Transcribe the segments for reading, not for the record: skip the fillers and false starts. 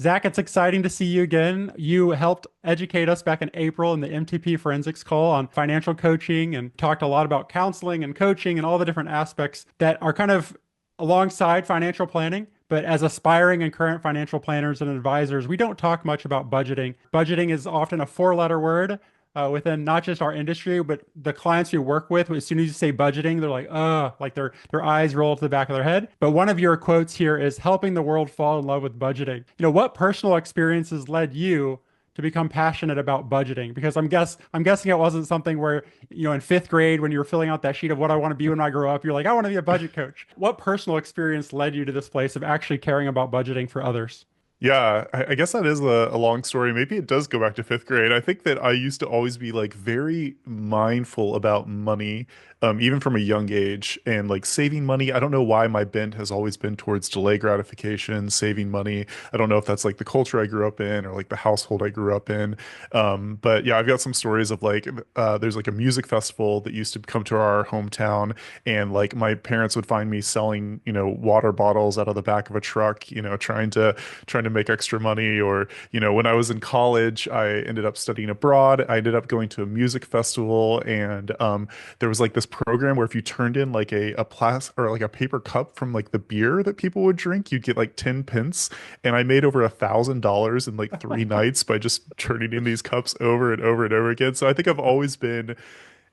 Zach, it's exciting to see you again. You helped educate us back in April in the MTP Forensics call on financial coaching and talked a lot about counseling and coaching and all the different aspects that are kind of alongside financial planning. But as aspiring and current financial planners and advisors, we don't talk much about budgeting. Budgeting is often a four-letter word within not just our industry, but the clients we work with. As soon as you say budgeting, they're like their eyes roll to the back of their head. But one of your quotes here is helping the world fall in love with budgeting. What personal experiences led you to become passionate about budgeting? Because I'm guessing it wasn't something where, in fifth grade when you were filling out that sheet of what I want to be when I grow up, you're like, I want to be a budget coach. What personal experience led you to this place of actually caring about budgeting for others? Yeah, I guess that is a long story. Maybe it does go back to fifth grade. I think that I used to always be like very mindful about money, even from a young age, and like saving money. I don't know why my bent has always been towards delay gratification, saving money. I don't know if that's like the culture I grew up in or like the household I grew up in. But yeah, I've got some stories of like there's like a music festival that used to come to our hometown, and like my parents would find me selling, water bottles out of the back of a truck, trying to make extra money. Or, when I was in college, I ended up studying abroad. I ended up going to a music festival, and there was like this program where if you turned in like a plastic or like a paper cup from like the beer that people would drink, you'd get like 10 pence. And I made over $1,000 in like 3 nights by just turning in these cups over and over and over again. So I think I've always been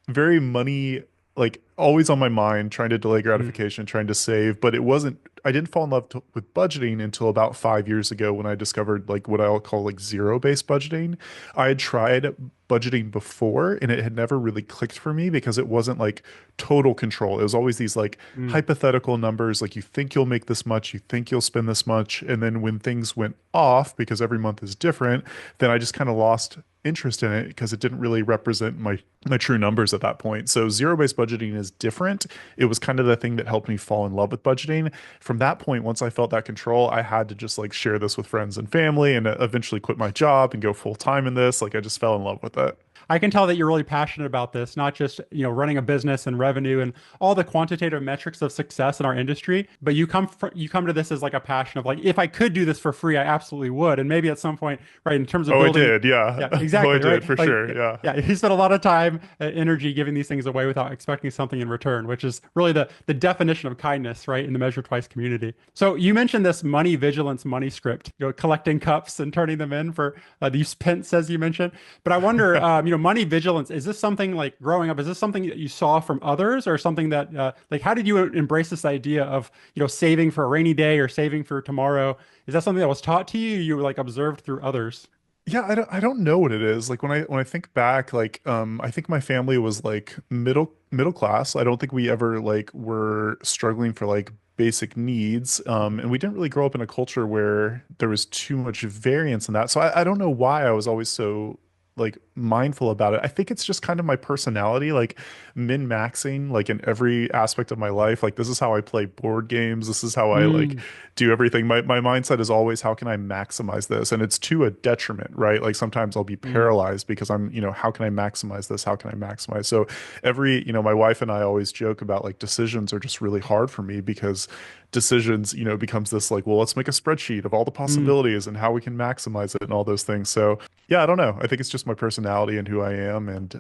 very money, like always on my mind, trying to delay Mm. gratification, trying to save. But I didn't fall in love with budgeting until about 5 years ago when I discovered like what I'll call like zero-based budgeting. I had tried budgeting before and it had never really clicked for me because it wasn't like total control. It was always these like Mm. hypothetical numbers, like you think you'll make this much, you think you'll spend this much. And then when things went off, because every month is different, then I just kind of lost interest in it because it didn't really represent my true numbers at that point. So zero-based budgeting is different. It was kind of the thing that helped me fall in love with budgeting. From that point, once I felt that control, I had to just like share this with friends and family and eventually quit my job and go full time in this. Like I just fell in love with it. I can tell that you're really passionate about this, not just, running a business and revenue and all the quantitative metrics of success in our industry, but you come to this as like a passion of like, if I could do this for free, I absolutely would. And maybe at some point, right, in terms of Oh, I building, did. Yeah. yeah, Oh, I exactly, right? did for sure. Yeah. Yeah, you spend a lot of time, energy giving these things away without expecting something in return, which is really the definition of kindness, right, in the Measure Twice community. So you mentioned this money vigilance money script, collecting cups and turning them in for these pence, as you mentioned. But I wonder, money vigilance, is this something like growing up? Is this something that you saw from others or something that, like, how did you embrace this idea of, saving for a rainy day or saving for tomorrow? Is that something that was taught to you? You like observed through others? Yeah, I don't know what it is. Like when I think back, like I think my family was like middle class. I don't think we ever like were struggling for like basic needs. And we didn't really grow up in a culture where there was too much variance in that. So I don't know why I was always so like mindful about it. I think it's just kind of my personality, like min-maxing like in every aspect of my life. Like this is how I play board games. This is how I like Mm, do everything. My mindset is always how can I maximize this? And it's to a detriment, right? Like sometimes I'll be mm, paralyzed because I'm, how can I maximize this? How can I maximize? So my wife and I always joke about like decisions are just really hard for me because decisions, becomes this like, well, let's make a spreadsheet of all the mm. possibilities and how we can maximize it and all those things. So yeah, I don't know. I think it's just my personality and who I am. And,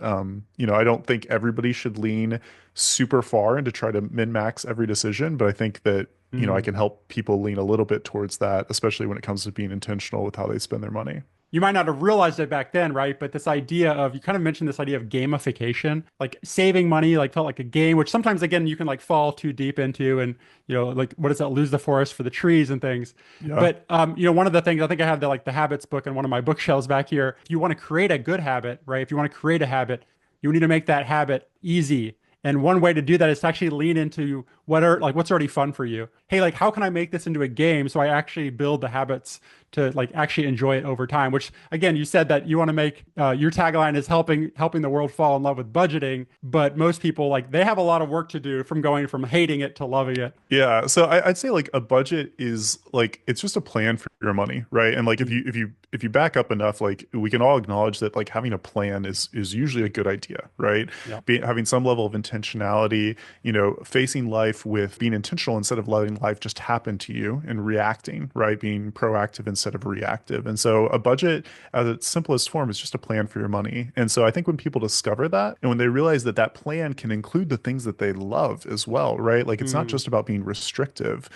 I don't think everybody should lean super far into try to min-max every decision, but I think that, I Mm. can help people lean a little bit towards that, especially when it comes to being intentional with how they spend their money. You might not have realized it back then, right? But this idea of, you kind of mentioned this idea of gamification, like saving money, like felt like a game, which sometimes, again, you can like fall too deep into and, like what is that, lose the forest for the trees and things. Yeah. But, one of the things I think I have the habits book in one of my bookshelves back here. If you want to create a good habit, right? If you want to create a habit, you need to make that habit easy. And one way to do that is to actually lean into what's already fun for you. Hey, like how can I make this into a game so I actually build the habits to like actually enjoy it over time? Which again, you said that you want to make your tagline is helping the world fall in love with budgeting, but most people like they have a lot of work to do from going from hating it to loving it. Yeah, so I'd say like a budget is like it's just a plan for your money, right? And like if you back up enough, like we can all acknowledge that like having a plan is usually a good idea, right? Yeah. Having some level of intentionality, facing life life with being intentional instead of letting life just happen to you and reacting, right? Being proactive instead of reactive. And so a budget at its simplest form is just a plan for your money. And so I think when people discover that and when they realize that that plan can include the things that they love as well, right? Like it's not Mm, just about being restrictive.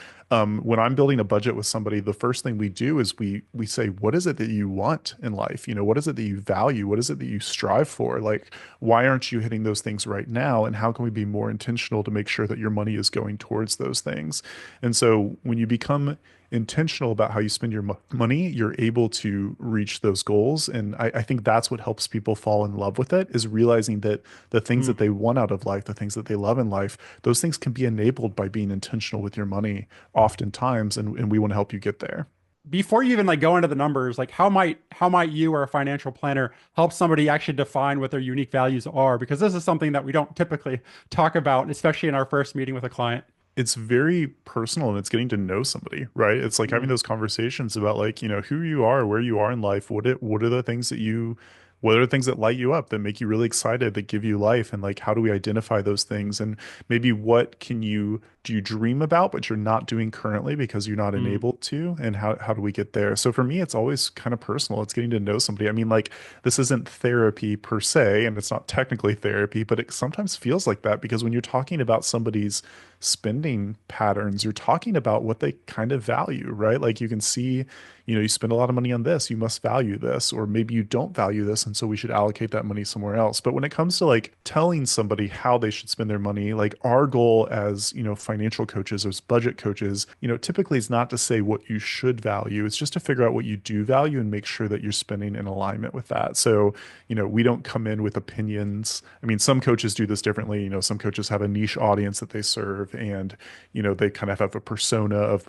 When I'm building a budget with somebody, the first thing we do is we say, what is it that you want in life? You know, what is it that you value? What is it that you strive for? Like, why aren't you hitting those things right now? And how can we be more intentional to make sure that your money is going towards those things? And so when you become intentional about how you spend your money, you're able to reach those goals. And I think that's what helps people fall in love with it is realizing that the things mm. that they want out of life, the things that they love in life, those things can be enabled by being intentional with your money oftentimes. And we want to help you get there. Before you even like go into the numbers, like how might you or a financial planner help somebody actually define what their unique values are? Because this is something that we don't typically talk about, especially in our first meeting with a client. It's very personal and it's getting to know somebody, right? It's like having Mm, those conversations about like, you know, who you are, where you are in life, what are the things that you what are the things that light you up that make you really excited, that give you life, and like how do we identify those things? And maybe what can you do you dream about but you're not doing currently because you're not mm, enabled to? And how do we get there? So for me, it's always kind of personal. It's getting to know somebody. I mean, like this isn't therapy per se, and it's not technically therapy, but it sometimes feels like that because when you're talking about somebody's spending patterns, you're talking about what they kind of value, right? Like you can see, you know, you spend a lot of money on this, you must value this, or maybe you don't value this, and so we should allocate that money somewhere else. But when it comes to like telling somebody how they should spend their money, like our goal as, you know, financial coaches, as budget coaches, you know, typically is not to say what you should value. It's just to figure out what you do value and make sure that you're spending in alignment with that. So, you know, we don't come in with opinions. I mean, some coaches do this differently. You know, some coaches have a niche audience that they serve and, you know, they kind of have a persona of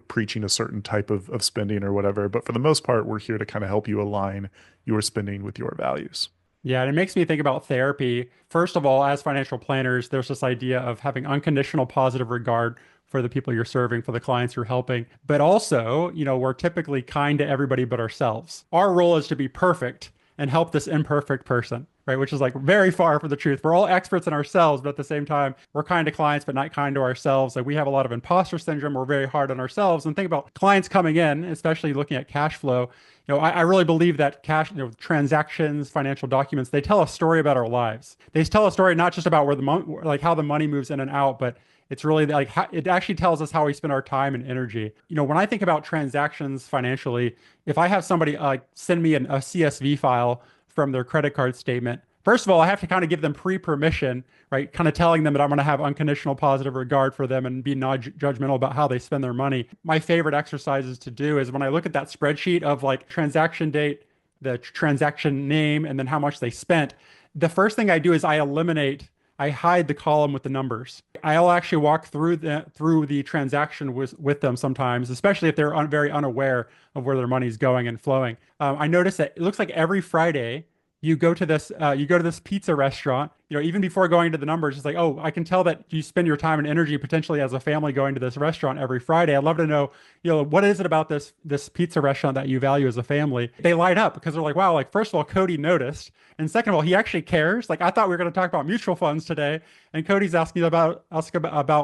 preaching a certain type of spending or whatever. But for the most part, we're here to kind of help you align your spending with your values. yeah, and it makes me think about therapy. First of all, as financial planners, there's this idea of having unconditional positive regard for the people you're serving, for the clients you're helping. But also, you know, we're typically kind to everybody but ourselves. Our role is to be perfect and help this imperfect person, right? Which is like very far from the truth. We're all experts in ourselves, but at the same time, we're kind to clients, but not kind to ourselves. Like we have a lot of imposter syndrome. We're very hard on ourselves. And think about clients coming in, especially looking at cash flow. You know, I really believe that cash, you know, transactions, financial documents, they tell a story about our lives. They tell a story not just about where the money, like how the money moves in and out, but it's really like how, it actually tells us how we spend our time and energy. You know, when I think about transactions financially, if I have somebody send me a CSV file from their credit card statement, first of all, I have to kind of give them pre-permission, right? Kind of telling them that I'm going to have unconditional positive regard for them and be non-judgmental about how they spend their money. My favorite exercises to do is when I look at that spreadsheet of like transaction date, the transaction name, and then how much they spent, the first thing I do is I hide the column with the numbers. I'll actually walk through the transaction with them sometimes, especially if they're very unaware of where their money's going and flowing. I notice that it looks like every Friday you go to this pizza restaurant. You know, even before going to the numbers, it's like, oh, I can tell that you spend your time and energy potentially as a family going to this restaurant every Friday. I'd love to know, you know, what is it about this pizza restaurant that you value as a family? They light up because they're like, wow, like first of all, Cody noticed. And second of all, he actually cares. Like I thought we were going to talk about mutual funds today, and Cody's asking about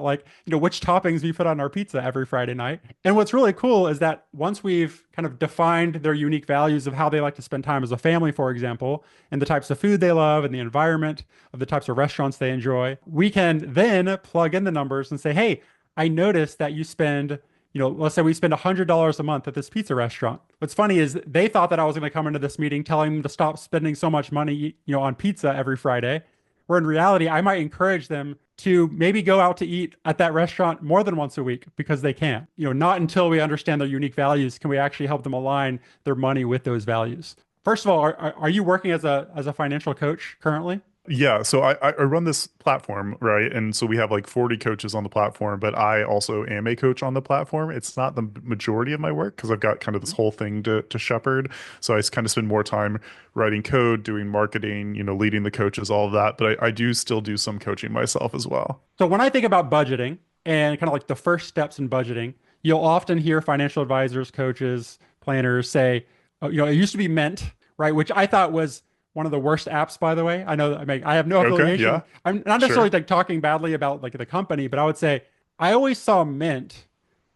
like, you know, which toppings we put on our pizza every Friday night. And what's really cool is that once we've kind of defined their unique values of how they like to spend time as a family, for example, and the types of food they love and the environment of the types of restaurants they enjoy, we can then plug in the numbers and say, hey, I noticed that you spend, you know, let's say we spend $100 a month at this pizza restaurant. What's funny is they thought that I was going to come into this meeting telling them to stop spending so much money, you know, on pizza every Friday, where in reality, I might encourage them to maybe go out to eat at that restaurant more than once a week because they can. You know, not until we understand their unique values can we actually help them align their money with those values. First of all, are you working as a financial coach currently? Yeah, so I run this platform, right? And so we have like 40 coaches on the platform, but I also am a coach on the platform. It's not the majority of my work because I've got kind of this whole thing to shepherd. So I kind of spend more time writing code, doing marketing, you know, leading the coaches, all of that. But I do still do some coaching myself as well. So when I think about budgeting and kind of like the first steps in budgeting, you'll often hear financial advisors, coaches, planners say, oh, you know, it used to be Mint, right? Which I thought was one of the worst apps, by the way. I know, I mean, I have no Okay, affiliation. yeah, I'm not necessarily sure. like talking badly about like the company, but I would say I always saw Mint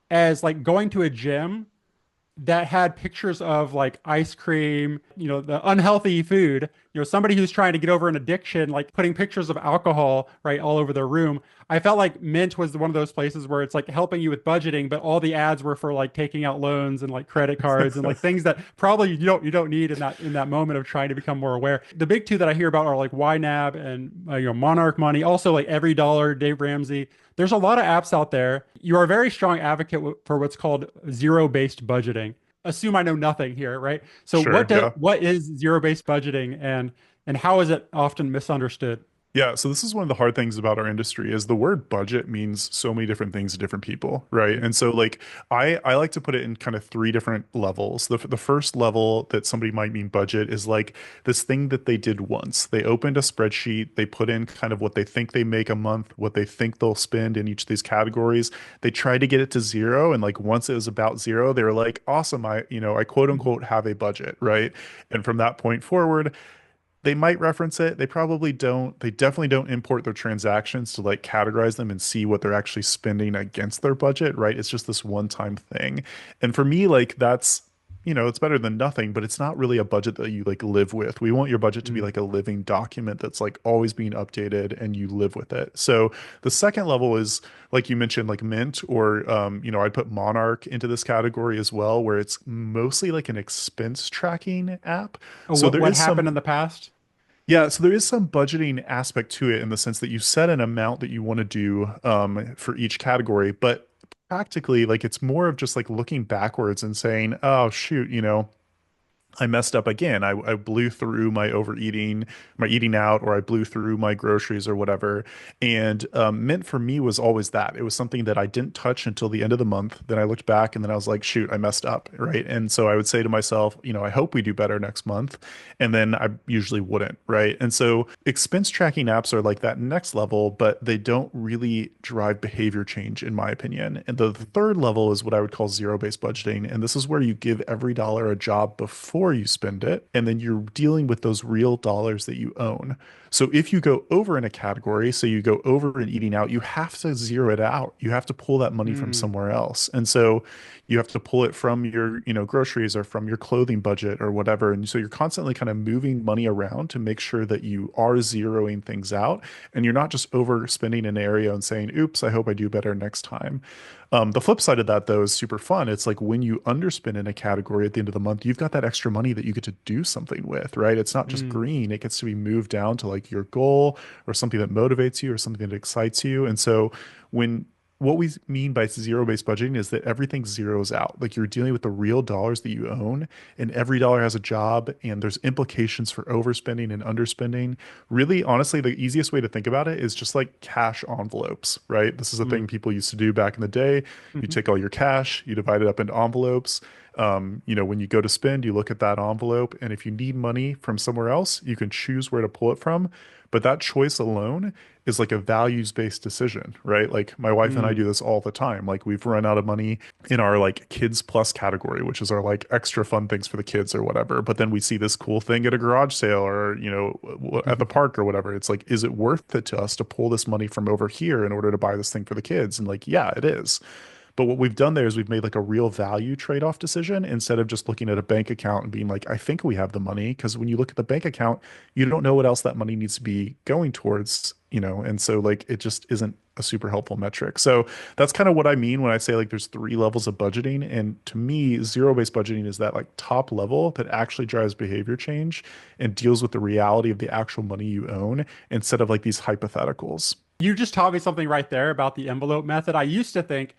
as like going to a gym that had pictures of like ice cream, the unhealthy food, somebody who's trying to get over an addiction, like putting pictures of alcohol right all over their room. I felt like Mint was one of those places where it's like helping you with budgeting, but all the ads were for like taking out loans and like credit cards and like things that probably you don't need in that moment of trying to become more aware. The big two that I hear about are like YNAB and Monarch Money, also like Every Dollar, Dave Ramsey. There's a lot of apps out there. You are a very strong advocate for what's called zero-based budgeting. Assume I know nothing here, right? So Sure, yeah. what is zero-based budgeting and how is it often misunderstood? Yeah, so this is one of the hard things about our industry is the word budget means so many different things to different people, right? And so like I like to put it in kind of three different levels. The first level that somebody might mean budget is like this thing that they did once. They opened a spreadsheet, they put in kind of what they think they make a month, what they think they'll spend in each of these categories. They tried to get it to zero, and like once it was about zero, they were like, "Awesome, I quote unquote have a budget," right? And from that point forward, they might reference it. They probably don't. They definitely don't import their transactions to like categorize them and see what they're actually spending against their budget, right? It's just this one-time thing. And for me, like it's better than nothing, but it's not really a budget that you like live with. We want your budget to be Mm. like a living document that's like always being updated and you live with it. So the second level is like you mentioned, like Mint or I'd put Monarch into this category as well, where it's mostly like an expense tracking app. Oh, So what there what is some happened in the past? yeah, so there is some budgeting aspect to it in the sense that you set an amount that you want to do for each category, but practically, like it's more of just like looking backwards and saying, oh, shoot, I messed up again. I blew through my overeating, my eating out, or I blew through my groceries or whatever. And Mint for me was always that. It was something that I didn't touch until the end of the month. Then I looked back and then I was like, shoot, I messed up. Right. And so I would say to myself, I hope we do better next month. And then I usually wouldn't. Right. And so expense tracking apps are like that next level, but they don't really drive behavior change, in my opinion. And the third level is what I would call zero-based budgeting. And this is where you give every dollar a job before you spend it. And then you're dealing with those real dollars that you own. So if you go over in a category, so you go over in eating out, you have to zero it out. You have to pull that money from Mm. somewhere else. And so you have to pull it from your, groceries or from your clothing budget or whatever. And so you're constantly kind of moving money around to make sure that you are zeroing things out and you're not just overspending an area and saying, oops, I hope I do better next time. The flip side of that, though, is super fun. It's like when you underspend in a category at the end of the month, you've got that extra money that you get to do something with, right? It's not just Mm. green, it gets to be moved down to like your goal or something that motivates you or something that excites you. And so when what we mean by zero-based budgeting is that everything zeroes out. Like you're dealing with the real dollars that you own, and every dollar has a job, and there's implications for overspending and underspending. Really, honestly, the easiest way to think about it is just like cash envelopes, right? This is a Mm. thing people used to do back in the day. You Mhm. take all your cash, you divide it up into envelopes. When you go to spend, you look at that envelope, and if you need money from somewhere else, you can choose where to pull it from. But that choice alone is like a values-based decision, right? Like my wife and I Mm. do this all the time. Like we've run out of money in our like kids plus category, which is our like extra fun things for the kids or whatever. But then we see this cool thing at a garage sale or, at the Mhm. park or whatever. It's like, is it worth it to us to pull this money from over here in order to buy this thing for the kids? And like, yeah, it is. But what we've done there is we've made like a real value trade-off decision instead of just looking at a bank account and being like, I think we have the money. Because when you look at the bank account, you don't know what else that money needs to be going towards, and so like it just isn't a super helpful metric. So that's kind of what I mean when I say like there's three levels of budgeting. And to me, zero-based budgeting is that like top level that actually drives behavior change and deals with the reality of the actual money you own instead of like these hypotheticals. You just taught me something right there about the envelope method. I used to think,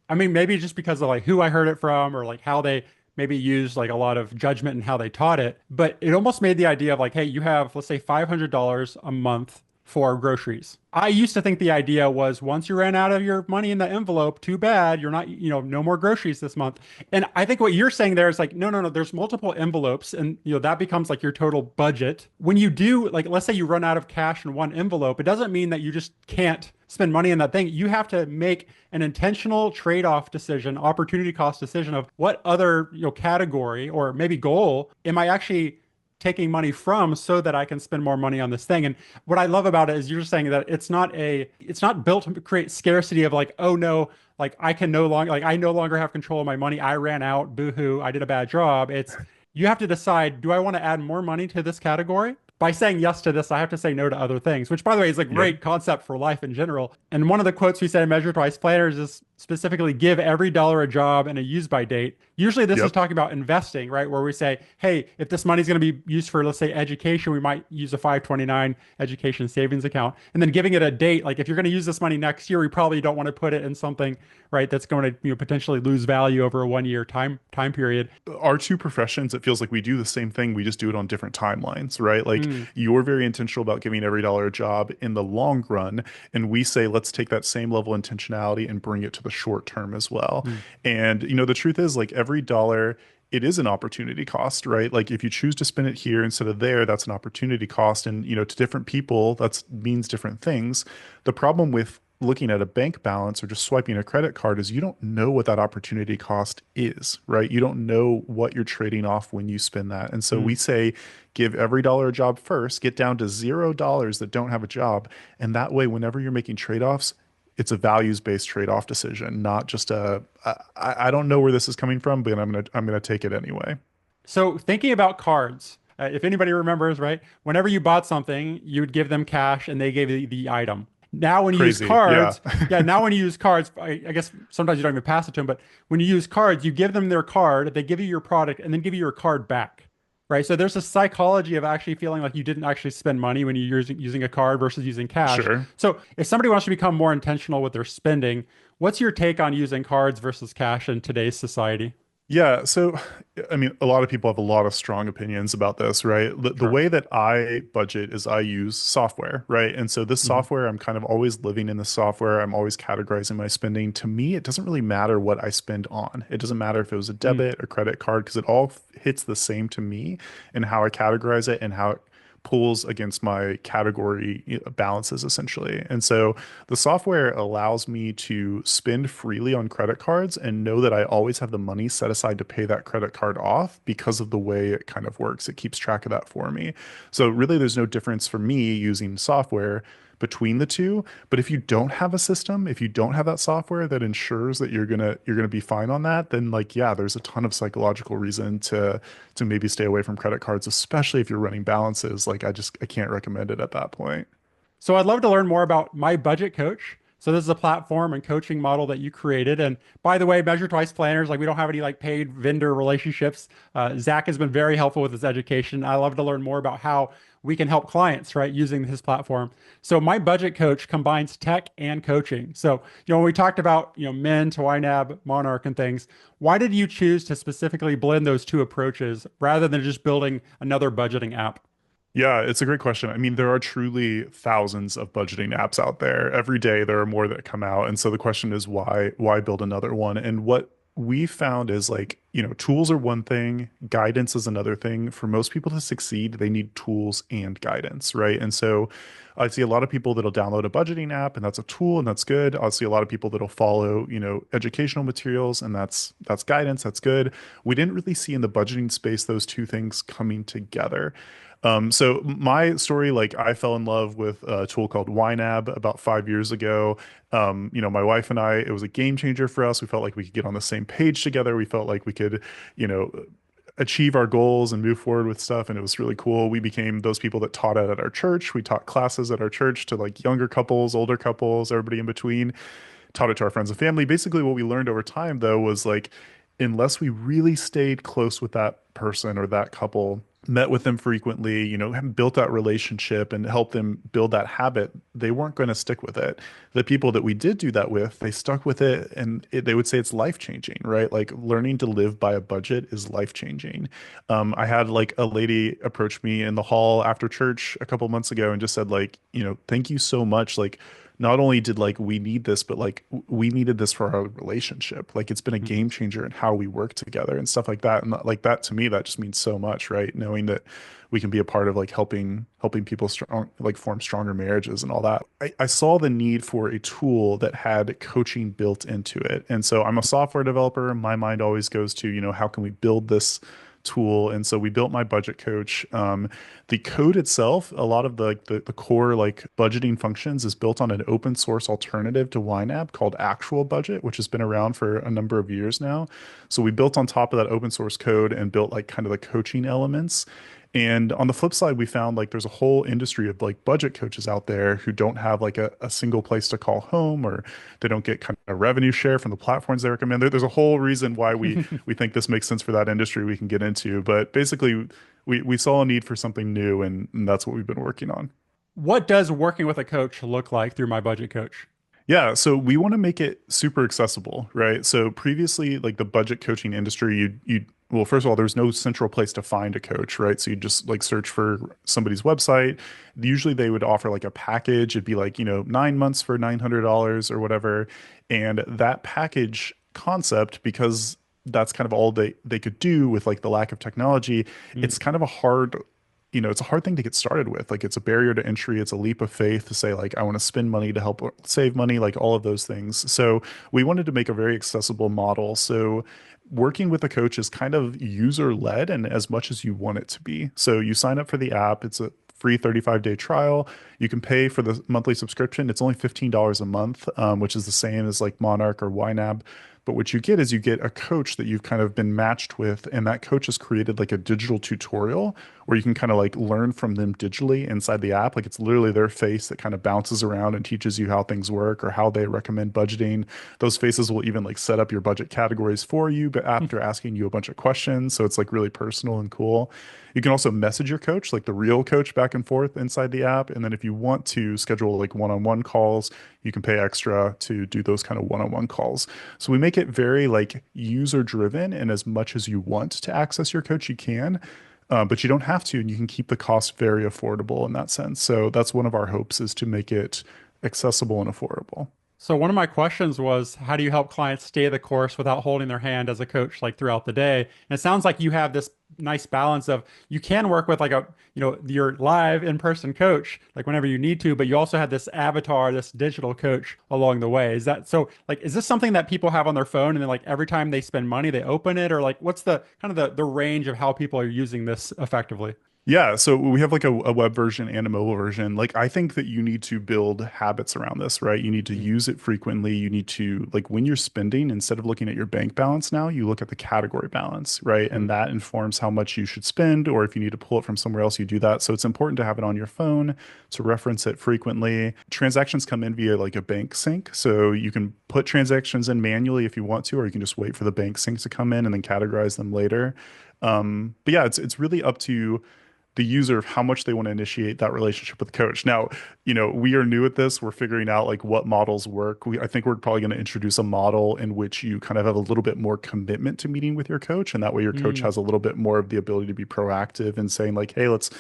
I mean, maybe just because of like who I heard it from or like how they maybe used like a lot of judgment in how they taught it, but it almost made the idea of like, hey, you have, let's say $500 a month for groceries. I used to think the idea was once you ran out of your money in the envelope, too bad, you're not, no more groceries this month. And I think what you're saying there is like, no, no, no, there's multiple envelopes and that becomes like your total budget. When you do, like, let's say you run out of cash in one envelope, it doesn't mean that you just can't spend money on that thing. You have to make an intentional trade-off decision, opportunity cost decision of what other, category or maybe goal am I actually taking money from so that I can spend more money on this thing. And what I love about it is you're saying that it's not built to create scarcity of like, oh no, like I can no longer, like I no longer have control of my money. I ran out, boohoo, I did a bad job. It's you have to decide, do I want to add more money to this category? By saying yes to this, I have to say no to other things, which by the way is a Yep. great concept for life in general. And one of the quotes we say in Measure Twice Planners is specifically give every dollar a job and a use by date. Usually this is Yep. talking about investing, right? Where we say, hey, if this money is going to be used for, let's say, education, we might use a 529 education savings account. And then giving it a date, like if you're going to use this money next year, we probably don't want to put it in something, right, that's going to, potentially lose value over a 1 year time period. Our two professions, it feels like we do the same thing. We just do it on different timelines, right? Like Mm, you're very intentional about giving every dollar a job in the long run. And we say, let's take that same level of intentionality and bring it to the short term as well. mm, And, the truth is, like every dollar, it is an opportunity cost, right? Like if you choose to spend it here instead of there, that's an opportunity cost. And, to different people, that means different things. The problem with looking at a bank balance or just swiping a credit card is you don't know what that opportunity cost is, right? You don't know what you're trading off when you spend that. And so we mm. say, give every dollar a job first, get down to $0 that don't have a job. And that way, whenever you're making trade-offs, it's a values-based trade-off decision, not just I don't know where this is coming from, but I'm gonna take it anyway. So thinking about cards, if anybody remembers, right, whenever you bought something, you would give them cash and they gave you the item. Now, when you use Crazy. Yeah. cards, yeah, now when you use cards, I guess sometimes you don't even pass it to them, but when you use cards, you give them their card, they give you your product, and then give you your card back, right? So there's a psychology of actually feeling like you didn't actually spend money when you're using a card versus using cash. Sure. So if somebody wants to become more intentional with their spending, what's your take on using cards versus cash in today's society? Yeah, so I mean, a lot of people have a lot of strong opinions about this, right? The Sure. way that I budget is I use software, right? And so this Mhm. software, I'm kind of always living in the software. I'm always categorizing my spending. To me, it doesn't really matter what I spend on. It doesn't matter if it was a Mm. debit or credit card because it all hits the same to me and how I categorize it and how it pulls against my category balances essentially. And so the software allows me to spend freely on credit cards and know that I always have the money set aside to pay that credit card off because of the way it kind of works. It keeps track of that for me. So really there's no difference for me using software between the two. But if you don't have a system, if you don't have that software that ensures that you're gonna be fine on that, then like yeah, there's a ton of psychological reason to maybe stay away from credit cards, especially if you're running balances. Like I can't recommend it at that point. So I'd love to learn more about My Budget Coach. So this is a platform and coaching model that you created. And by the way, Measure Twice Planners, like we don't have any like paid vendor relationships. Zach has been very helpful with his education. I love to learn more about how we can help clients, right, using his platform. So My Budget Coach combines tech and coaching. So, when we talked about, Mint, YNAB, Monarch and things, why did you choose to specifically blend those two approaches rather than just building another budgeting app? Yeah, it's a great question. I mean, there are truly thousands of budgeting apps out there. Every day there are more that come out. And so the question is why build another one? And what we found is like, tools are one thing, guidance is another thing. For most people to succeed, they need tools and guidance, right? And so I see a lot of people that'll download a budgeting app and that's a tool and that's good. I'll see a lot of people that'll follow, educational materials and that's guidance, that's good. We didn't really see in the budgeting space those two things coming together. So my story, like I fell in love with a tool called YNAB about 5 years ago. My wife and I, it was a game changer for us. We felt like we could get on the same page together. We felt like we could, you know, achieve our goals and move forward with stuff. And it was really cool. We became those people that taught it at our church. We taught classes at our church to like younger couples, older couples, everybody in between, taught it to our friends and family. Basically, what we learned over time, though, was like, unless we really stayed close with that person or that couple, met with them frequently, built that relationship and helped them build that habit, they weren't going to stick with it. The people that we did do that with, they stuck with it and they would say it's life changing, right? Like learning to live by a budget is life changing. I had like a lady approach me in the hall after church a couple months ago and just said like, thank you so much. Like, not only did like we need this, but like we needed this for our relationship. Like it's been a Mhm. game changer in how we work together and stuff like that. And like that to me, that just means so much, right? Knowing that we can be a part of like helping people strong like form stronger marriages and all that. I saw the need for a tool that had coaching built into it. And so I'm a software developer. My mind always goes to, how can we build this tool. And so we built My Budget Coach. The code itself, a lot of the core like budgeting functions is built on an open source alternative to YNAB called Actual Budget, which has been around for a number of years now. So we built on top of that open source code and built like kind of the coaching elements. And on the flip side, we found like there's a whole industry of like budget coaches out there who don't have like a single place to call home, or they don't get kind of revenue share from the platforms they recommend. There's a whole reason why we think this makes sense for that industry we can get into. But basically, we saw a need for something new, and that's what we've been working on. What does working with a coach look like through My Budget Coach? Yeah, so we want to make it super accessible, right? So previously, like the budget coaching industry, you well, first of all, there's no central place to find a coach, right? So you just like search for somebody's website. Usually they would offer like a package. It'd be like, 9 months for $900 or whatever. And that package concept, because that's kind of all they could do with like the lack of technology, Mm. it's kind of a hard it's a hard thing to get started with. Like it's a barrier to entry. It's a leap of faith to say like, I want to spend money to help save money, like all of those things. So we wanted to make a very accessible model. So working with a coach is kind of user led and as much as you want it to be. So you sign up for the app. It's a free 35-day trial. You can pay for the monthly subscription. It's only $15 a month, which is the same as like Monarch or YNAB. But what you get is you get a coach that you've kind of been matched with, and that coach has created like a digital tutorial where you can kind of like learn from them digitally inside the app. Like it's literally their face that kind of bounces around and teaches you how things work or how they recommend budgeting. Those faces will even like set up your budget categories for you, but after asking you a bunch of questions. So it's like really personal and cool. You can also message your coach, like the real coach, back and forth inside the app. And then if you want to schedule like one-on-one calls, you can pay extra to do those kind of one-on-one calls. So we make it very like user driven, and as much as you want to access your coach, you can, but you don't have to, and you can keep the cost very affordable in that sense. So that's one of our hopes, is to make it accessible and affordable. So one of my questions was, how do you help clients stay the course without holding their hand as a coach like throughout the day? And it sounds like you have this nice balance of you can work with like your live in-person coach like whenever you need to, but you also have this avatar, this digital coach along the way. Is that so like is this something that people have on their phone and then like every time they spend money they open it, or like what's the kind of the range of how people are using this effectively? Yeah, so we have like a web version and a mobile version. Like I think that you need to build habits around this, right? You need to Mm. use it frequently. You need to like when you're spending, instead of looking at your bank balance now, you look at the category balance, right? Mm. And that informs how much you should spend, or if you need to pull it from somewhere else, you do that. So it's important to have it on your phone to reference it frequently. Transactions come in via like a bank sync. So you can put transactions in manually if you want to, or you can just wait for the bank sync to come in and then categorize them later. But yeah, it's really up to the user of how much they want to initiate that relationship with the coach. Now, we are new at this. We're figuring out like what models work. I think we're probably going to introduce a model in which you kind of have a little bit more commitment to meeting with your coach, and that way your coach Mm. has a little bit more of the ability to be proactive and saying like, "Hey, let's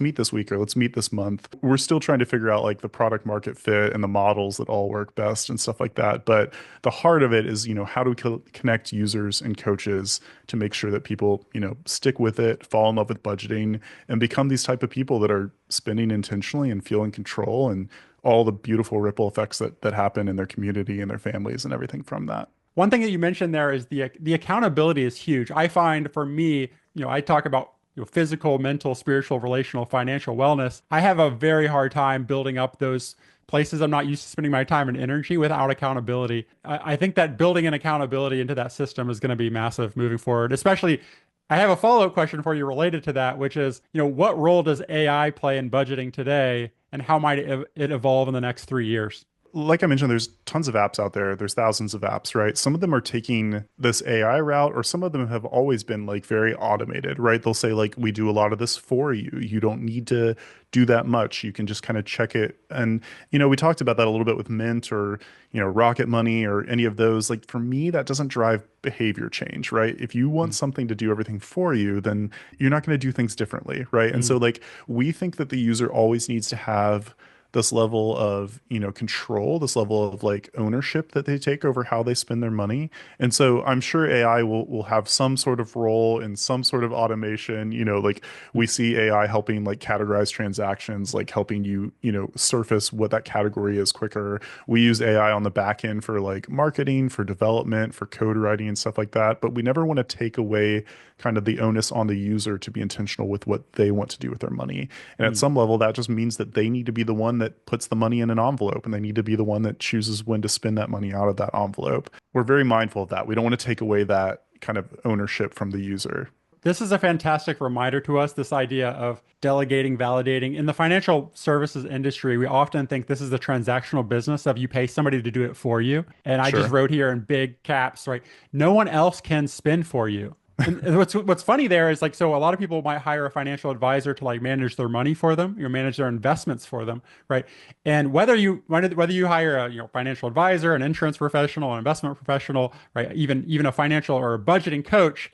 meet this week or let's meet this month." We're still trying to figure out like the product market fit and the models that all work best and stuff like that. But the heart of it is, how do we connect users and coaches to make sure that people, stick with it, fall in love with budgeting, and become these type of people that are spending intentionally and feel in control, and all the beautiful ripple effects that happen in their community and their families and everything from that. One thing that you mentioned there is the accountability is huge. I find for me, I talk about physical, mental, spiritual, relational, financial wellness. I have a very hard time building up those places I'm not used to spending my time and energy without accountability. I think that building an accountability into that system is going to be massive moving forward, especially. I have a follow-up question for you related to that, which is, what role does AI play in budgeting today, and how might it evolve in the next 3 years? Like I mentioned, there's tons of apps out there. There's thousands of apps, right? Some of them are taking this AI route, or some of them have always been like very automated, right? They'll say like, we do a lot of this for you. You don't need to do that much. You can just kind of check it. And, we talked about that a little bit with Mint or, Rocket Money or any of those. Like for me, that doesn't drive behavior change, right? If you want Mm. something to do everything for you, then you're not going to do things differently, right? And so Mm. like we think that the user always needs to have this level of, control, this level of like ownership that they take over how they spend their money. And so I'm sure AI will have some sort of role in some sort of automation, like we see AI helping like categorize transactions, like helping you, surface what that category is quicker. We use AI on the back end for like marketing, for development, for code writing and stuff like that, but we never want to take away kind of the onus on the user to be intentional with what they want to do with their money. And at Mm. some level, that just means that they need to be the one that puts the money in an envelope and they need to be the one that chooses when to spend that money out of that envelope. We're very mindful of that. We don't want to take away that kind of ownership from the user. This is a fantastic reminder to us, this idea of delegating, validating. In the financial services industry, we often think this is the transactional business of you pay somebody to do it for you. And I just Sure. wrote here in big caps, right? No one else can spend for you. And what's funny there is like, so a lot of people might hire a financial advisor to like manage their money for them, manage their investments for them, right? And whether you hire a financial advisor, an insurance professional, an investment professional, right, even a financial or a budgeting coach,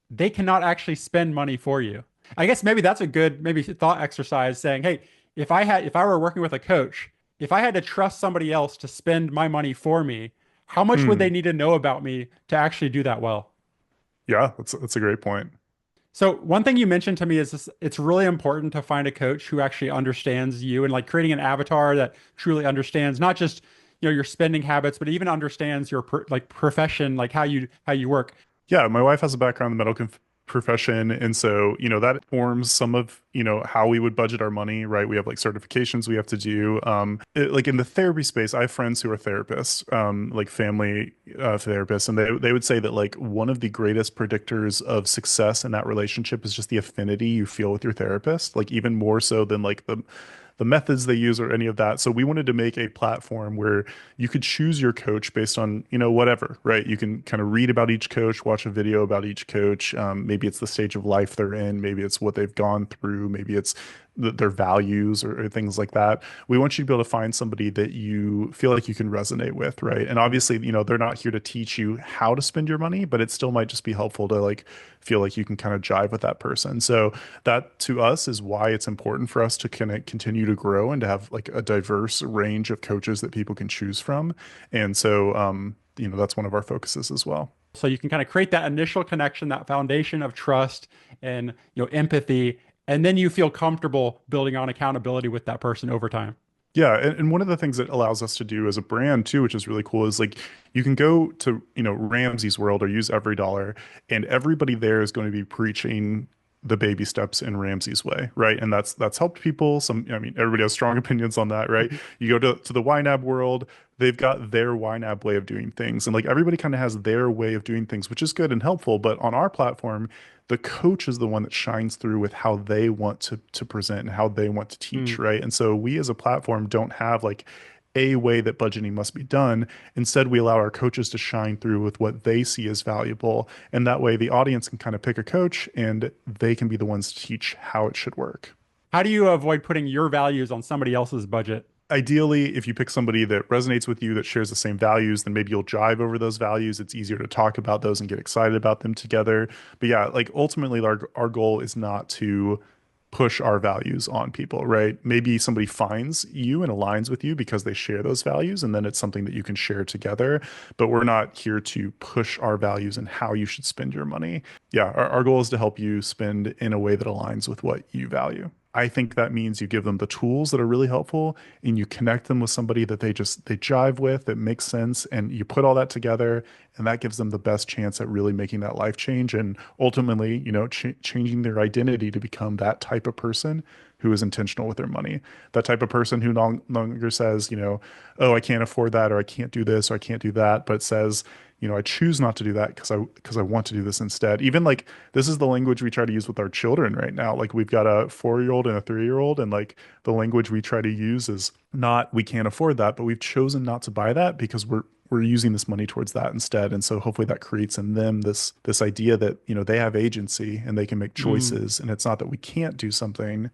they cannot actually spend money for you. I guess maybe that's a good maybe thought exercise saying, hey, if I were working with a coach, if I had to trust somebody else to spend my money for me, how much would they Hmm. need to know about me to actually do that well? Yeah, that's a great point. So one thing you mentioned to me is this, it's really important to find a coach who actually understands you and like creating an avatar that truly understands not just your spending habits, but even understands your like profession, like how you work. Yeah, my wife has a background in the medical profession, and so, that forms some of, how we would budget our money, right? We have like certifications we have to do. Like in the therapy space, I have friends who are therapists, like family therapists, and they would say that like one of the greatest predictors of success in that relationship is just the affinity you feel with your therapist, like even more so than like the methods they use or any of that. So we wanted to make a platform where you could choose your coach based on, whatever, right? You can kind of read about each coach, watch a video about each coach. Maybe it's the stage of life they're in, maybe it's what they've gone through, maybe it's their values or things like that. We want you to be able to find somebody that you feel like you can resonate with, right? And obviously, they're not here to teach you how to spend your money, but it still might just be helpful to like feel like you can kind of jive with that person. So that to us is why it's important for us to kind of continue to grow and to have like a diverse range of coaches that people can choose from. And so, that's one of our focuses as well. So you can kind of create that initial connection, that foundation of trust and empathy, and then you feel comfortable building on accountability with that person over time. Yeah, and one of the things that allows us to do as a brand too, which is really cool, is like you can go to, Ramsey's World or use Every Dollar, and everybody there is going to be preaching the baby steps in Ramsey's Way, right? And that's helped people. I mean, everybody has strong opinions on that, right? You go to the YNAB world, they've got their YNAB way of doing things, and like everybody kind of has their way of doing things, which is good and helpful. But on our platform, the coach is the one that shines through with how they want to present and how they want to teach, Mm. right? And so we as a platform don't have like a way that budgeting must be done. Instead, we allow our coaches to shine through with what they see as valuable. And that way the audience can kind of pick a coach and they can be the ones to teach how it should work. How do you avoid putting your values on somebody else's budget? Ideally, if you pick somebody that resonates with you, that shares the same values, then maybe you'll jive over those values. It's easier to talk about those and get excited about them together. But yeah, like ultimately, our goal is not to push our values on people, right? Maybe somebody finds you and aligns with you because they share those values, and then it's something that you can share together. But we're not here to push our values and how you should spend your money. Yeah, our goal is to help you spend in a way that aligns with what you value. I think that means you give them the tools that are really helpful and you connect them with somebody that they jive with, that makes sense, and you put all that together, and that gives them the best chance at really making that life change and ultimately, changing their identity to become that type of person who is intentional with their money. That type of person who no longer says, oh, I can't afford that, or I can't do this, or I can't do that, but says, I choose not to do that because I want to do this instead. Even like this is the language we try to use with our children right now. Like we've got a 4-year-old and a 3-year-old, and like the language we try to use is not we can't afford that, but we've chosen not to buy that because we're using this money towards that instead. And so hopefully that creates in them this idea that, they have agency and they can make Mm. choices. And it's not that we can't do something,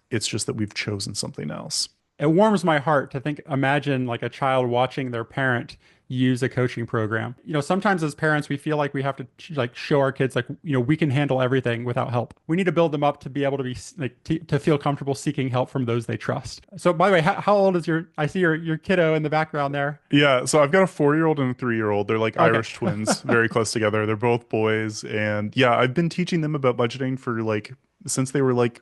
it's just that we've chosen something else. It warms my heart to think, imagine like a child watching their parent use a coaching program. Sometimes as parents, we feel like we have to like show our kids like, we can handle everything without help. We need to build them up to be able to be like to feel comfortable seeking help from those they trust. So by the way, how old is I see your kiddo in the background there. Yeah, so I've got a 4-year-old and a 3-year-old. They're like Okay. Irish twins, very close together. They're both boys. And yeah, I've been teaching them about budgeting for like since they were like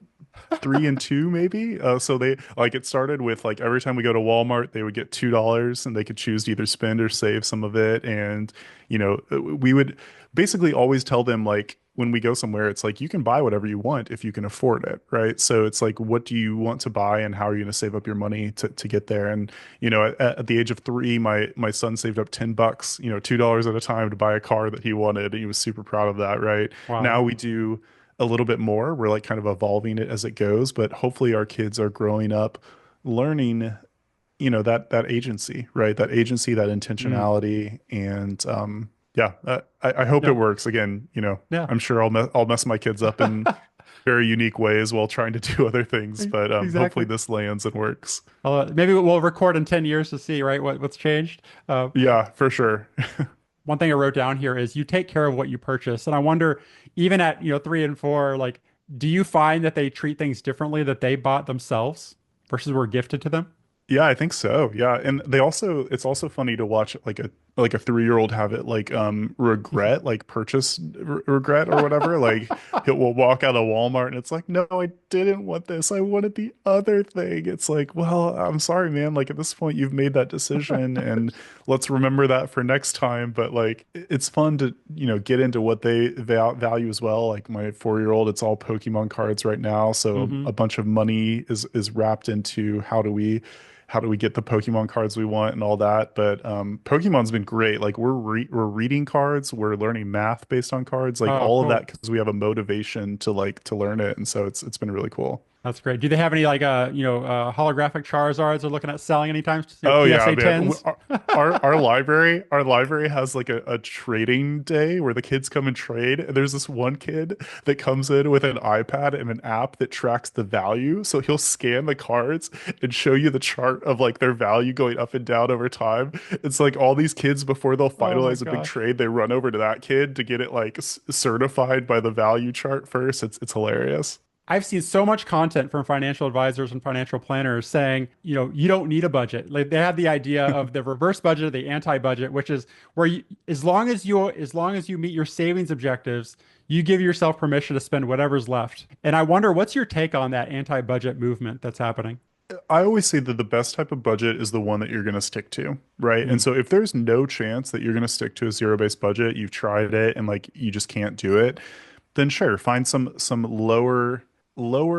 3 and 2, maybe. So they like it started with like every time we go to Walmart, they would get $2 and they could choose to either spend or save some of it. And, we would basically always tell them like when we go somewhere, it's like you can buy whatever you want if you can afford it, right? So it's like, what do you want to buy and how are you going to save up your money to get there? And, at the age of 3, my son saved up $10, $2 at a time to buy a car that he wanted. And he was super proud of that, right? Wow. Now we do a little bit more. We're like kind of evolving it as it goes, but hopefully our kids are growing up learning, that agency, right? That agency, that Mm. intentionality, and yeah, I hope it Yep. works. Again, Yeah. I'm sure I'll mess my kids up in very unique ways while trying to do other things, but hopefully Exactly. this lands and works. Maybe we'll record in 10 years to see, right, what's changed. Yeah, for sure. One thing I wrote down here is you take care of what you purchase. And I wonder, even at, 3 and 4, like, do you find that they treat things differently that they bought themselves versus were gifted to them? Yeah, I think so. Yeah, and it's also funny to watch like a 3-year-old have it like regret like purchase regret or whatever. Like he will walk out of Walmart and it's like, no, I didn't want this. I wanted the other thing. It's like, well, I'm sorry, man. Like at this point, you've made that decision, and let's remember that for next time. But like, it's fun to get into what they value as well. Like my 4-year-old, it's all Pokemon cards right now, so Hmm. a bunch of money is wrapped into how do we get the Pokemon cards we want and all that. But Pokemon's been great. Like we're reading cards, we're learning math based on cards, like Oh, all of that cool. because we have a motivation to like to learn it. And so it's been really cool. That's great. Do they have any like holographic Charizards they're looking at selling anytime? Oh yeah, PSA man. 10s? Our library has like a trading day where the kids come and trade. And there's this one kid that comes in with an iPad and an app that tracks the value. So he'll scan the cards and show you the chart of like their value going up and down over time. It's like all these kids before they'll Oh my finalize a big gosh. trade, they run over to that kid to get it like certified by the value chart first. It's hilarious. I've seen so much content from financial advisors and financial planners saying, you don't need a budget. Like they have the idea of the reverse budget, the anti-budget, which is where as long as you meet your savings objectives, you give yourself permission to spend whatever's left. And I wonder, what's your take on that anti-budget movement that's happening? I always say that the best type of budget is the one that you're going to stick to, right? And Mm. so if there's no chance that you're going to stick to a zero-based budget, you've tried it and like you just can't do it, then sure, find some lower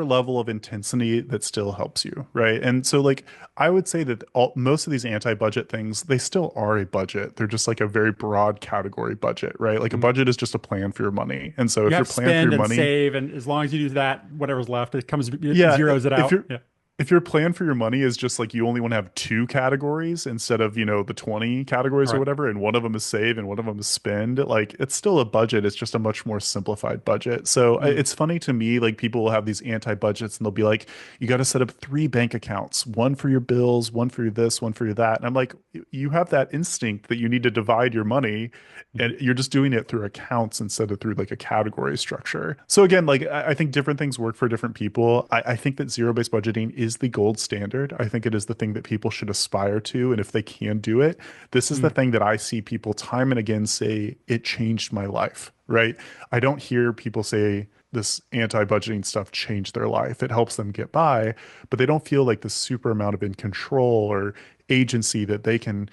level of intensity that still helps you, right? And so like I would say that most of these anti-budget things, they still are a budget. They're just like a very broad category budget, right? Like a Mm. budget is just a plan for your money. And so You if your have to plan for your spend and money, save, and as long as you do that, whatever's left, it yeah, zeroes it if out. you're Yeah. if your plan for your money is just like you only want to have 2 categories instead of, the 20 All categories or right. whatever, and one of them is save and one of them is spend, like it's still a budget. It's just a much more simplified budget. So Mm. it's funny to me, like people will have these anti-budgets and they'll be like, you got to set up 3 bank accounts, one for your bills, one for your this, one for your that. And I'm like, you have that instinct that you need to divide your money and you're just doing it through accounts instead of through like a category structure. So again, like I think different things work for different people. I think that zero-based budgeting is the gold standard. I think it is the thing that people should aspire to. And if they can do it, this is the Mm. thing that I see people time and again say, it changed my life, right? I don't hear people say this anti-budgeting stuff changed their life. It helps them get by, but they don't feel like the super amount of in control or agency that they can,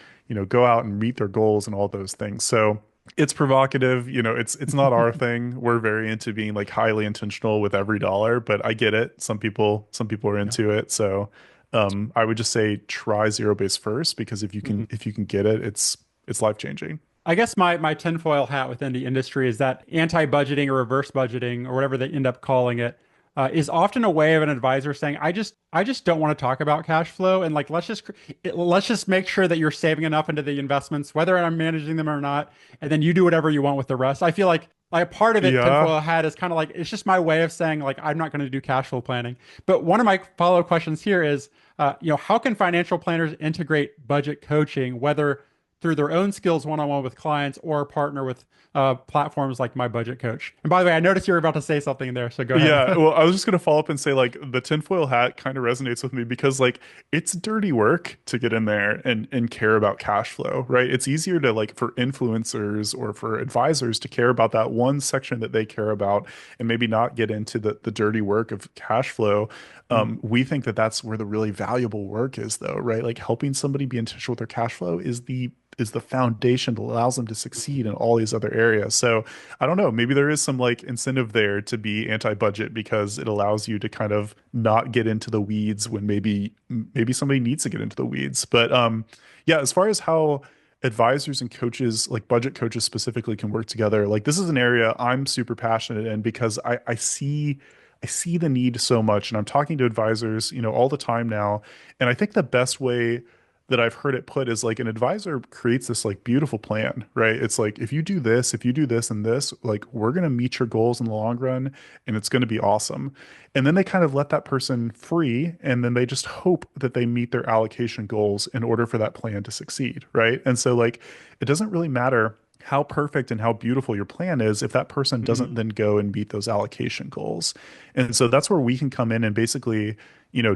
go out and meet their goals and all those things. So it's provocative, it's not our thing. We're very into being like highly intentional with every dollar, but I get it. Some people are Yeah. into it. So I would just say try zero base first because Mhm. if you can get it, it's life changing. I guess my tinfoil hat within the industry is that anti-budgeting or reverse budgeting or whatever they end up calling it is often a way of an advisor saying, I just don't want to talk about cash flow, and like let's just make sure that you're saving enough into the investments, whether I'm managing them or not, and then you do whatever you want with the rest. I feel like part of it, Yeah. tinfoil hat, is kind of like it's just my way of saying like I'm not going to do cash flow planning. But one of my follow-up questions here is, how can financial planners integrate budget coaching, whether through their own skills one-on-one with clients or partner with platforms like My Budget Coach. And by the way, I noticed you were about to say something there, so go ahead. Yeah, well, I was just gonna follow up and say like the tinfoil hat kind of resonates with me because like it's dirty work to get in there and care about cash flow, right? It's easier to like for influencers or for advisors to care about that one section that they care about and maybe not get into the dirty work of cash flow. Mhm. We think that that's where the really valuable work is, though, right? Like helping somebody be intentional with their cash flow is the foundation that allows them to succeed in all these other areas. So I don't know, maybe there is some like incentive there to be anti-budget because it allows you to kind of not get into the weeds when maybe somebody needs to get into the weeds. But yeah, as far as how advisors and coaches, like budget coaches specifically, can work together, like this is an area I'm super passionate in because I see the need so much, and I'm talking to advisors, all the time now. And I think the best way that I've heard it put is like an advisor creates this like beautiful plan, right? It's like if you do this and this, like we're going to meet your goals in the long run and it's going to be awesome. And then they kind of let that person free and then they just hope that they meet their allocation goals in order for that plan to succeed, right? And so like it doesn't really matter how perfect and how beautiful your plan is if that person doesn't Mhm. then go and meet those allocation goals. And so that's where we can come in and basically,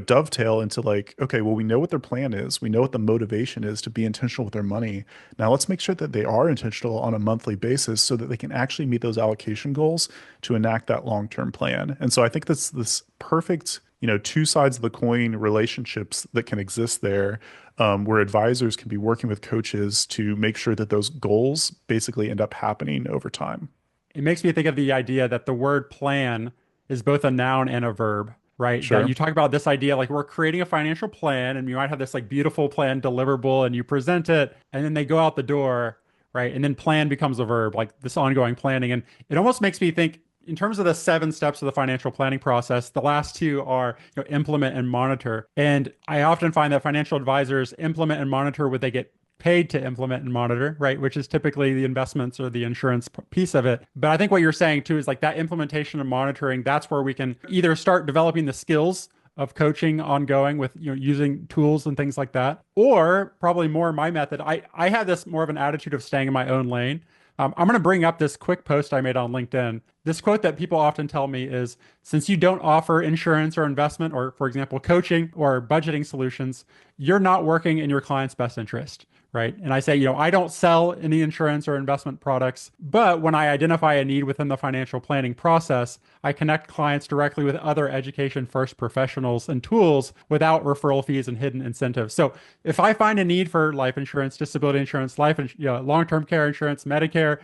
dovetail into like, okay, well, we know what their plan is. We know what the motivation is to be intentional with their money. Now let's make sure that they are intentional on a monthly basis so that they can actually meet those allocation goals to enact that long-term plan. And so I think that's this perfect, two sides of the coin relationships that can exist there, where advisors can be working with coaches to make sure that those goals basically end up happening over time. It makes me think of the idea that the word plan is both a noun and a verb, right? That you Sure. talk about this idea like we're creating a financial plan and you might have this like beautiful plan deliverable and you present it and then they go out the door, right? And then plan becomes a verb, like this ongoing planning. And it almost makes me think in terms of the 7 steps of the financial planning process, the last two are, implement and monitor. And I often find that financial advisors implement and monitor what they get paid to implement and monitor, right? Which is typically the investments or the insurance piece of it. But I think what you're saying too is like that implementation and monitoring, that's where we can either start developing the skills of coaching ongoing with using tools and things like that, or probably more my method. I have this more of an attitude of staying in my own lane. I'm going to bring up this quick post I made on LinkedIn. This quote that people often tell me is, since you don't offer insurance or investment or, for example, coaching or budgeting solutions, you're not working in your client's best interest, right? And I say, I don't sell any insurance or investment products, but when I identify a need within the financial planning process, I connect clients directly with other education first professionals and tools without referral fees and hidden incentives. So if I find a need for life insurance, disability insurance, long-term care insurance, Medicare,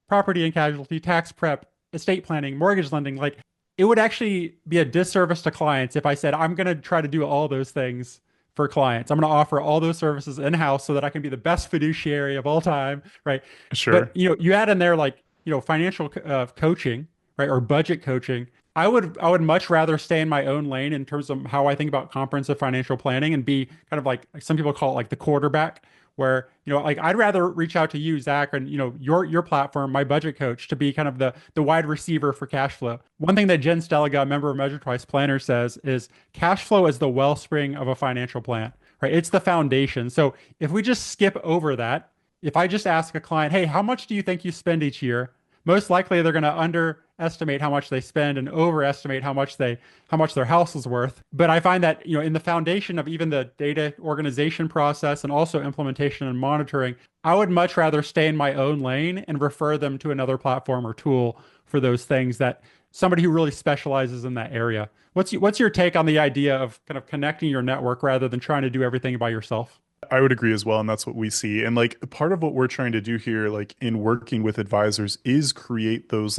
property and casualty, tax prep, estate planning, mortgage lending, like it would actually be a disservice to clients if I said, I'm going to try to do all those things for clients. I'm going to offer all those services in-house so that I can be the best fiduciary of all time, right? But Sure. you add in there like, financial coaching, right? Or budget coaching. I would much rather stay in my own lane in terms of how I think about comprehensive financial planning and be kind of like some people call it like the quarterback, where like I'd rather reach out to you, Zach, and your platform, My Budget Coach, to be kind of the wide receiver for cash flow. One thing that Jen Steliga, a member of Measure Twice Planner, says is cash flow is the wellspring of a financial plan, right? It's the foundation. So if we just skip over that, if I just ask a client, hey, how much do you think you spend each year? Most likely they're going to underestimate how much they spend and overestimate how much their house is worth. But I find that, in the foundation of even the data organization process and also implementation and monitoring, I would much rather stay in my own lane and refer them to another platform or tool for those things, that somebody who really specializes in that area. What's your take on the idea of kind of connecting your network rather than trying to do everything by yourself? I would agree as well, and that's what we see. And like part of what we're trying to do here, like in working with advisors, is create those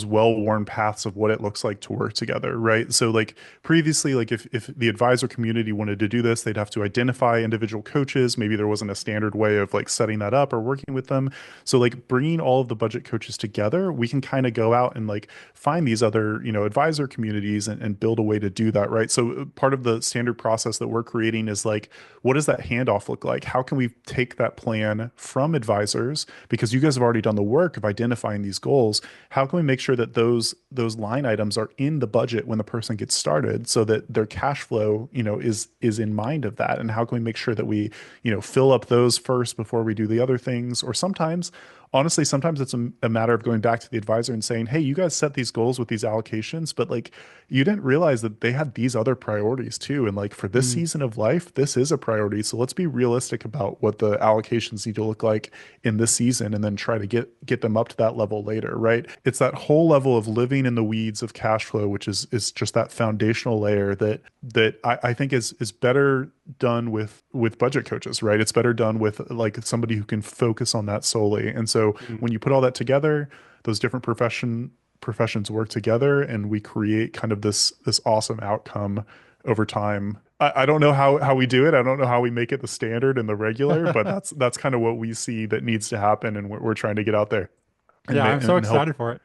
well-worn paths of what it looks like to work together, right? So like previously, like if the advisor community wanted to do this, they'd have to identify individual coaches. Maybe there wasn't a standard way of like setting that up or working with them. So like bringing all of the budget coaches together, we can kind of go out and like find these other, advisor communities and build a way to do that, right? So part of the standard process that we're creating is like, what does that handoff look like? How can we take that plan from advisors, because you guys have already done the work of identifying these goals? How can we make sure that those line items are in the budget when the person gets started, so that their cash flow, is in mind of that? And how can we make sure that we, fill up those first before we do the other things? Or sometimes, honestly, sometimes it's a matter of going back to the advisor and saying, hey, you guys set these goals with these allocations, but like you didn't realize that they had these other priorities too. And like for this Mm, season of life, this is a priority. So let's be realistic about what the allocations need to look like in this season, and then try to get them up to that level later, right? It's that whole level of living in the weeds of cash flow, which is just that foundational layer that I think is better done with budget coaches, right? It's better done with like somebody who can focus on that solely. And so mm. when you put all that together, those different professions work together, and we create kind of this awesome outcome over time. I don't know how we do it. I don't know how we make it the standard and the regular, but that's kind of what we see that needs to happen, and we're trying to get out there and Yeah, I'm so help, excited for it.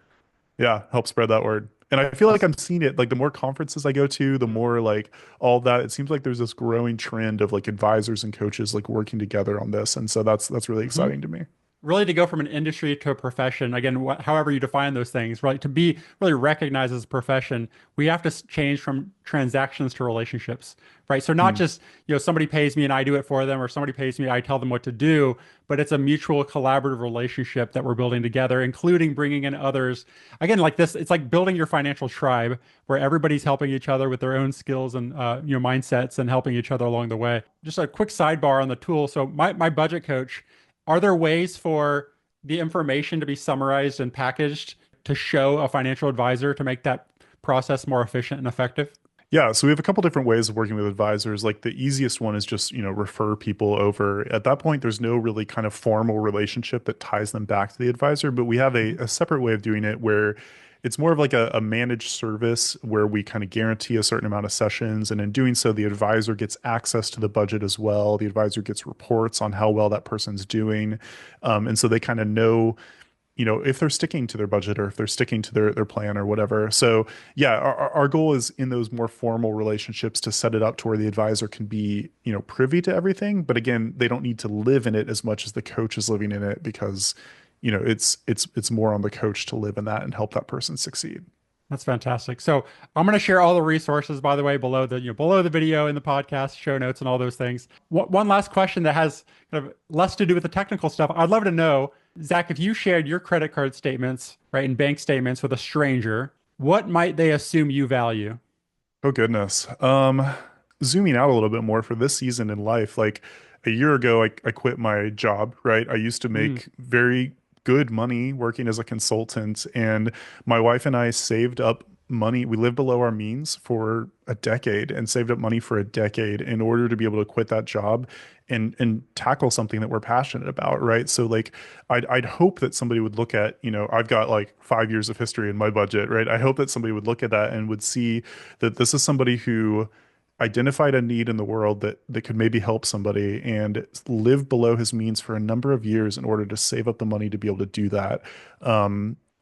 yeah, help spread that word. And I feel like Awesome. I'm seeing it, like the more conferences I go to, the more like all that, it seems like there's this growing trend of like advisors and coaches like working together on this. And so that's really Mhm. exciting to me. Really, to go from an industry to a profession, again, however you define those things, right? To be really recognized as a profession, we have to change from transactions to relationships, right? So not Mm. just, somebody pays me and I do it for them, or somebody pays me, I tell them what to do, but it's a mutual collaborative relationship that we're building together, including bringing in others. Again, like this, it's like building your financial tribe where everybody's helping each other with their own skills and, mindsets, and helping each other along the way. Just a quick sidebar on the tool. So my budget coach, are there ways for the information to be summarized and packaged to show a financial advisor to make that process more efficient and effective? Yeah, so we have a couple different ways of working with advisors. Like the easiest one is just, refer people over. At that point, there's no really kind of formal relationship that ties them back to the advisor, but we have Mhm. a separate way of doing it where it's more of like a managed service where we kind of guarantee a certain amount of sessions. And in doing so, the advisor gets access to the budget as well. The advisor gets reports on how well that person's doing. And so they kind of know, if they're sticking to their budget, or if they're sticking to their plan or whatever. So yeah, our goal is in those more formal relationships to set it up to where the advisor can be, privy to everything. But again, they don't need to live in it as much as the coach is living in it, because, it's more on the coach to live in that and help that person succeed. That's fantastic. So I'm going to share all the resources, by the way, below the video in the podcast, show notes, and all those things. One last question that has kind of less to do with the technical stuff. I'd love to know, Zach, if you shared your credit card statements, right, and bank statements with a stranger, what might they assume you value? Oh goodness. Zooming out a little bit more for this season in life, like a year ago, I quit my job, right? I used to Mm, make very good money working as a consultant, and my wife and I saved up money. We lived below our means for a decade and saved up money for a decade in order to be able to quit that job and tackle something that we're passionate about, right? So like I'd hope that somebody would look at, I've got like 5 years of history in my budget, right? I hope that somebody would look at that and would see that this is somebody who identified a need in the world that could maybe help somebody, and lived below his means for a number of years in order to save up the money to be able to do that.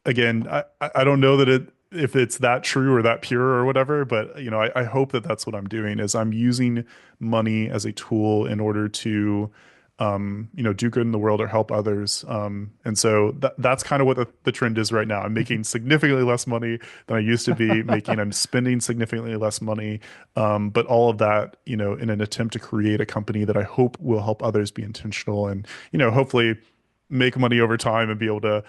Again, I don't know that if it's that true or that pure or whatever, but I hope that that's what I'm doing, is I'm using money as a tool in order to do good in the world or help others. And so that's kind of what the trend is right now. I'm making significantly less money than I used to be making. I'm spending significantly less money. But all of that, in an attempt to create a company that I hope will help others be intentional, and, hopefully make money over time and be able to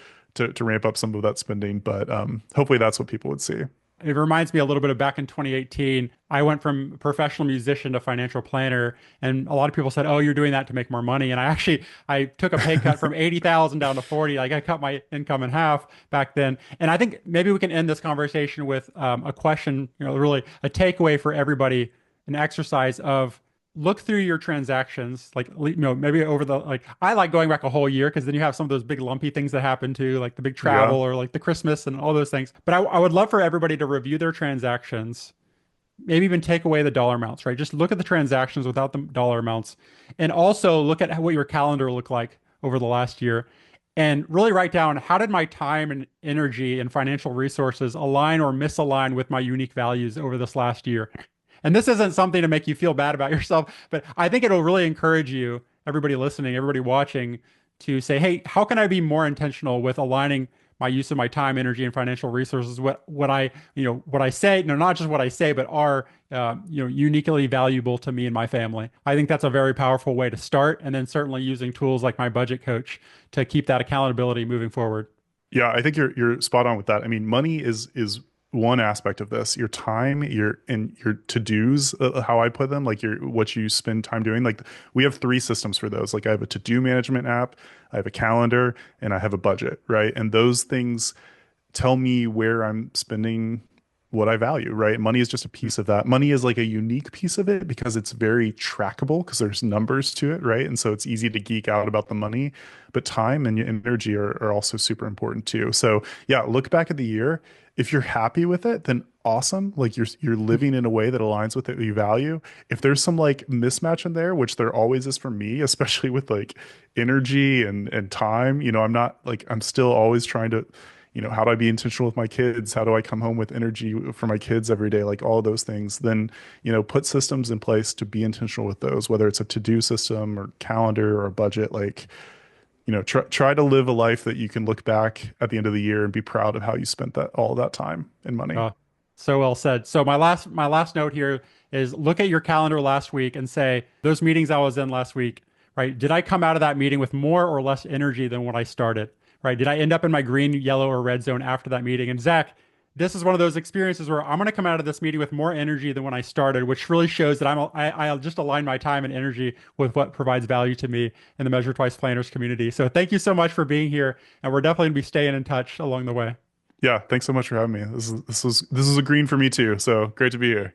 ramp up some of that spending. But hopefully that's what people would see. It reminds me a little bit of back in 2018. I went from professional musician to financial planner, and a lot of people said, "Oh, you're doing that to make more money." And I took a pay cut from 80,000 down to 40. Like I cut my income in half back then. And I think maybe we can end this conversation with a question, really a takeaway for everybody, an exercise of look through your transactions, like maybe over the like I like going back a whole year because then you have some of those big lumpy things that happen too, like the big travel Yeah. or like the Christmas and all those things. But I would love for everybody to review their transactions, maybe even take away the dollar amounts, right? Just look at the transactions without the dollar amounts, and also look at what your calendar looked like over the last year. And really write down, how did my time and energy and financial resources align or misalign with my unique values over this last year? And this isn't something to make you feel bad about yourself, but I think it'll really encourage you, everybody listening, everybody watching, to say, hey, how can I be more intentional with aligning my use of my time, energy, and financial resources? What I, what I say, no, not just what I say, but are, uniquely valuable to me and my family. I think that's a very powerful way to start. And then certainly using tools like my budget coach to keep that accountability moving forward. Yeah, I think you're spot on with that. I mean, money is one aspect of this. Your time, your to-dos, how I put them, like your what you spend time doing. Like we have three systems for those. Like I have a to-do management app, I have a calendar, and I have a budget, right? And those things tell me where I'm spending what I value, right? Money is just a piece of that. Money is like a unique piece of it because it's very trackable because there's numbers to it, right? And so it's easy to geek out about the money, but time and energy are also super important too. So yeah, look back at the year. If you're happy with it, then awesome. Like you're living in a way that aligns with what you value. If there's some like mismatch in there, which there always is for me, especially with like energy and time, I'm not like I'm still always trying to how do I be intentional with my kids? How do I come home with energy for my kids every day? Like all of those things. Then, put systems in place to be intentional with those, whether it's a to-do system or calendar or a budget. Like, try to live a life that you can look back at the end of the year and be proud of how you spent all that time and money. Uh, so well said. So my last note here is look at your calendar last week and say, those meetings I was in last week, right? Did I come out of that meeting with more or less energy than when I started? Right? Did I end up in my green, yellow, or red zone after that meeting? And Zach, this is one of those experiences where I'm going to come out of this meeting with more energy than when I started, which really shows that I just align my time and energy with what provides value to me in the Measure Twice Planners community. So thank you so much for being here, and we're definitely going to be staying in touch along the way. Yeah, thanks so much for having me. This is a green for me too. So great to be here.